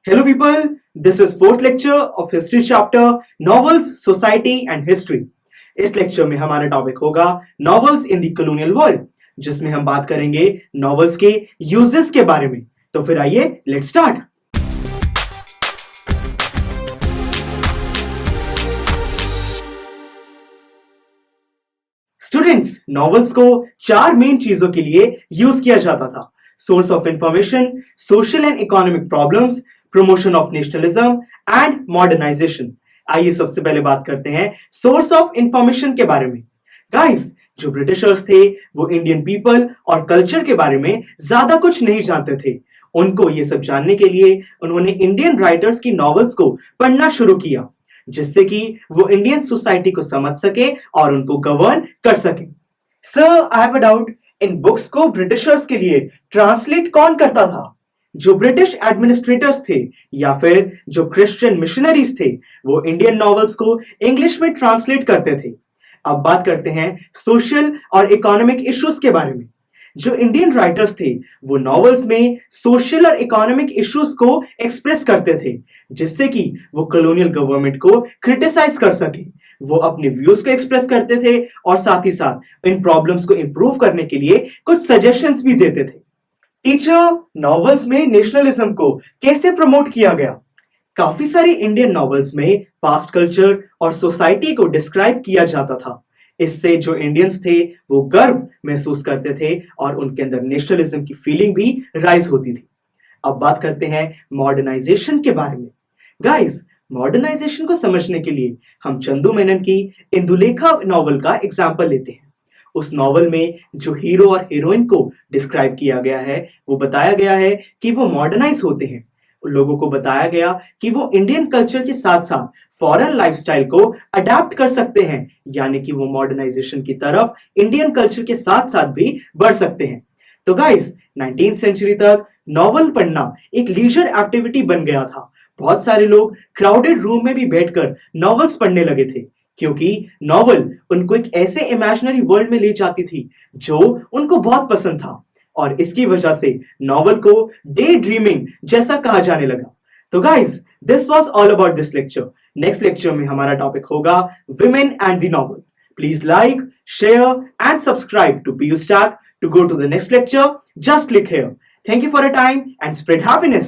Hello, people. This is fourth lecture of history chapter novels, society and history. इस lecture में हमारा topic होगा novels in the colonial world, जिसमें हम बात करेंगे नॉवेल्स के यूजेस के बारे में. तो फिर आइए लेट्स स्टार्ट. स्टूडेंट्स, नॉवेल्स को चार मेन चीजों के लिए यूज किया जाता था: source of information, social and economic problems, promotion of nationalism and modernisation. आइए सबसे पहले बात करते हैं सोर्स ऑफ इंफॉर्मेशन के बारे में. गाइस, जो ब्रिटिशर्स थे वो इंडियन पीपल और कल्चर के बारे में ज्यादा कुछ नहीं जानते थे. उनको ये सब जानने के लिए उन्होंने इंडियन राइटर्स की नॉवेल्स को पढ़ना शुरू किया, जिससे कि वो इंडियन सोसाइटी को समझ सके और उनको गवर्न कर सके. Sir, I have a doubt. In books को ब्रिटिशर्स के लिए ट्रांसलेट कौन करता था? जो ब्रिटिश एडमिनिस्ट्रेटर्स थे या फिर जो क्रिश्चियन मिशनरीज थे, वो इंडियन नॉवेल्स को इंग्लिश में ट्रांसलेट करते थे. अब बात करते हैं सोशल और इकोनॉमिक इश्यूज के बारे में. जो इंडियन राइटर्स थे वो नॉवेल्स में सोशल और इकोनॉमिक इश्यूज को एक्सप्रेस करते थे, जिससे कि वो कॉलोनियल गवर्नमेंट को क्रिटिसाइज कर सके. वो अपने व्यूज को एक्सप्रेस करते थे और साथ ही साथ इन प्रॉब्लम्स को इंप्रूव करने के लिए कुछ सजेशंस भी देते थे. टीचर, नॉवेल्स में नेशनलिज्म को कैसे प्रमोट किया गया? काफी सारी इंडियन नॉवेल्स में पास्ट कल्चर और सोसाइटी को डिस्क्राइब किया जाता था. इससे जो इंडियंस थे वो गर्व महसूस करते थे और उनके अंदर नेशनलिज्म की फीलिंग भी राइज होती थी. अब बात करते हैं मॉडर्नाइजेशन के बारे में. गाइस, मॉडर्नाइजेशन को समझने के लिए हम चंदू मेनन की इंदुलेखा नॉवल का एग्जाम्पल लेते हैं. उस नॉवल में जो हीरो और हीरोइन को डिस्क्राइब किया गया है वो बताया गया है कि वो मॉडर्नाइज होते हैं. उन लोगों को बताया गया कि वो इंडियन कल्चर के साथ साथ फॉरेन लाइफस्टाइल को अडेप्ट कर सकते हैं, यानी कि वो मॉडर्नाइजेशन की तरफ इंडियन कल्चर के साथ साथ भी बढ़ सकते हैं. तो गाइस, 19th सेंचुरी तक नॉवल पढ़ना एक लीजर एक्टिविटी बन गया था. बहुत सारे लोग क्राउडेड रूम में भी बैठकर नॉवेल्स पढ़ने लगे थे, क्योंकि नॉवल उनको एक ऐसे इमेजिनरी वर्ल्ड में ले जाती थी जो उनको बहुत पसंद था, और इसकी वजह से नॉवल को डे ड्रीमिंग जैसा कहा जाने लगा. तो guys, this was all about this lecture. Next lecture में हमारा टॉपिक होगा women and the novel. Please like, share and subscribe to PU Stack. To go to the next lecture, just click here. Thank you for your time and spread happiness.